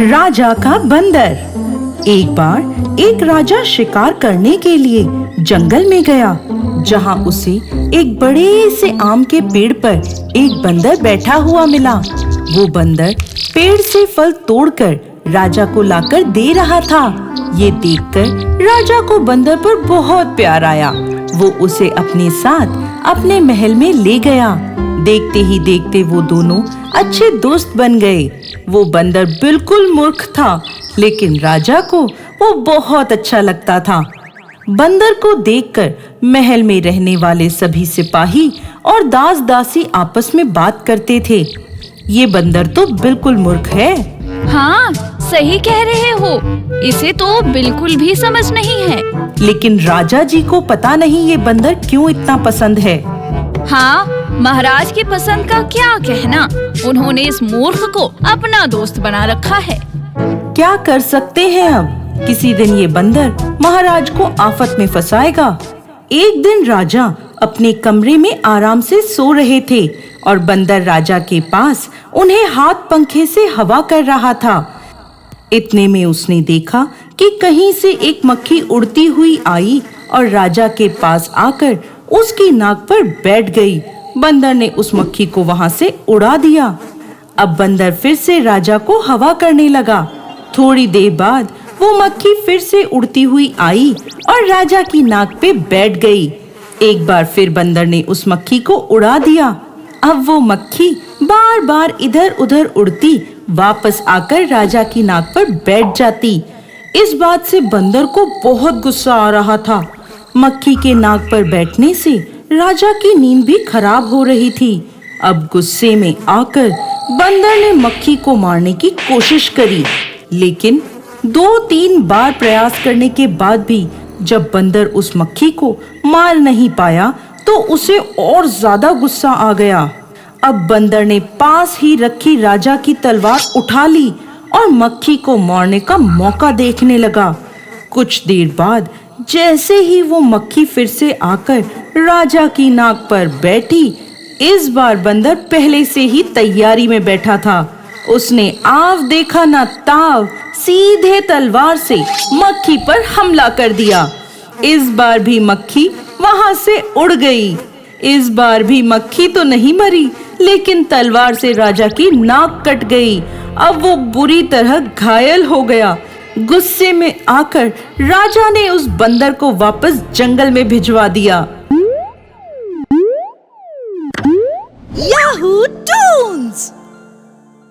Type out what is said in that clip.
राजा का बंदर। एक बार एक राजा शिकार करने के लिए जंगल में गया, जहाँ उसे एक बड़े से आम के पेड़ पर एक बंदर बैठा हुआ मिला। वो बंदर पेड़ से फल तोड़कर राजा को लाकर दे रहा था। ये देखकर राजा को बंदर पर बहुत प्यार आया। वो उसे अपने साथ अपने महल में ले गया। देखते ही देखते वो दोनों अच्छे दोस्त बन गए। वो बंदर बिल्कुल मूर्ख था, लेकिन राजा को वो बहुत अच्छा लगता था। बंदर को देखकर महल में रहने वाले सभी सिपाही और दास दासी आपस में बात करते थे। ये बंदर तो बिल्कुल मूर्ख है। हाँ, सही कह रहे हो, इसे तो बिल्कुल भी समझ नहीं है। लेकिन राजा जी को पता नहीं ये बंदर क्यों इतना पसंद है। हाँ, महाराज की पसंद का क्या कहना, उन्होंने इस मूर्ख को अपना दोस्त बना रखा है। क्या कर सकते हैं अब? किसी दिन ये बंदर महाराज को आफत में फंसाएगा। एक दिन राजा अपने कमरे में आराम से सो रहे थे और बंदर राजा के पास उन्हें हाथ पंखे से हवा कर रहा था। इतने में उसने देखा कि कहीं से एक मक्खी उड़ती हुई आई और राजा के पास आकर उसकी नाक पर बैठ गई। बंदर ने उस मक्खी को वहां से उड़ा दिया। अब बंदर फिर से राजा को हवा करने लगा। थोड़ी देर बाद वो मक्खी फिर से उड़ती हुई आई और राजा की नाक पे बैठ गई। एक बार फिर बंदर ने उस मक्खी को उड़ा दिया। अब वो मक्खी बार बार इधर उधर उड़ती वापस आकर राजा की नाक पर बैठ जाती। इस बात से बंदर को बहुत गुस्सा आ रहा था। मक्खी के नाक पर बैठने से राजा की नींद भी खराब हो रही थी। अब गुस्से में आकर बंदर ने मक्खी को मारने की कोशिश करी, लेकिन 2-3 बार प्रयास करने के बाद भी जब बंदर उस मक्खी को मार नहीं पाया तो उसे और ज्यादा गुस्सा आ गया। अब बंदर ने पास ही रखी राजा की तलवार उठा ली और मक्खी को मारने का मौका देखने लगा। कुछ देर बाद जैसे ही वो मक्खी फिर से आकर राजा की नाक पर बैठी, इस बार बंदर पहले से ही तैयारी में बैठा था। उसने आव देखा ना ताव, सीधे तलवार से मक्खी पर हमला कर दिया। इस बार भी मक्खी वहां से उड़ गई। इस बार भी मक्खी तो नहीं मरी, लेकिन तलवार से राजा की नाक कट गई। अब वो बुरी तरह घायल हो गया। गुस्से में आकर राजा ने उस बंदर को वापस जंगल में भिजवा दिया।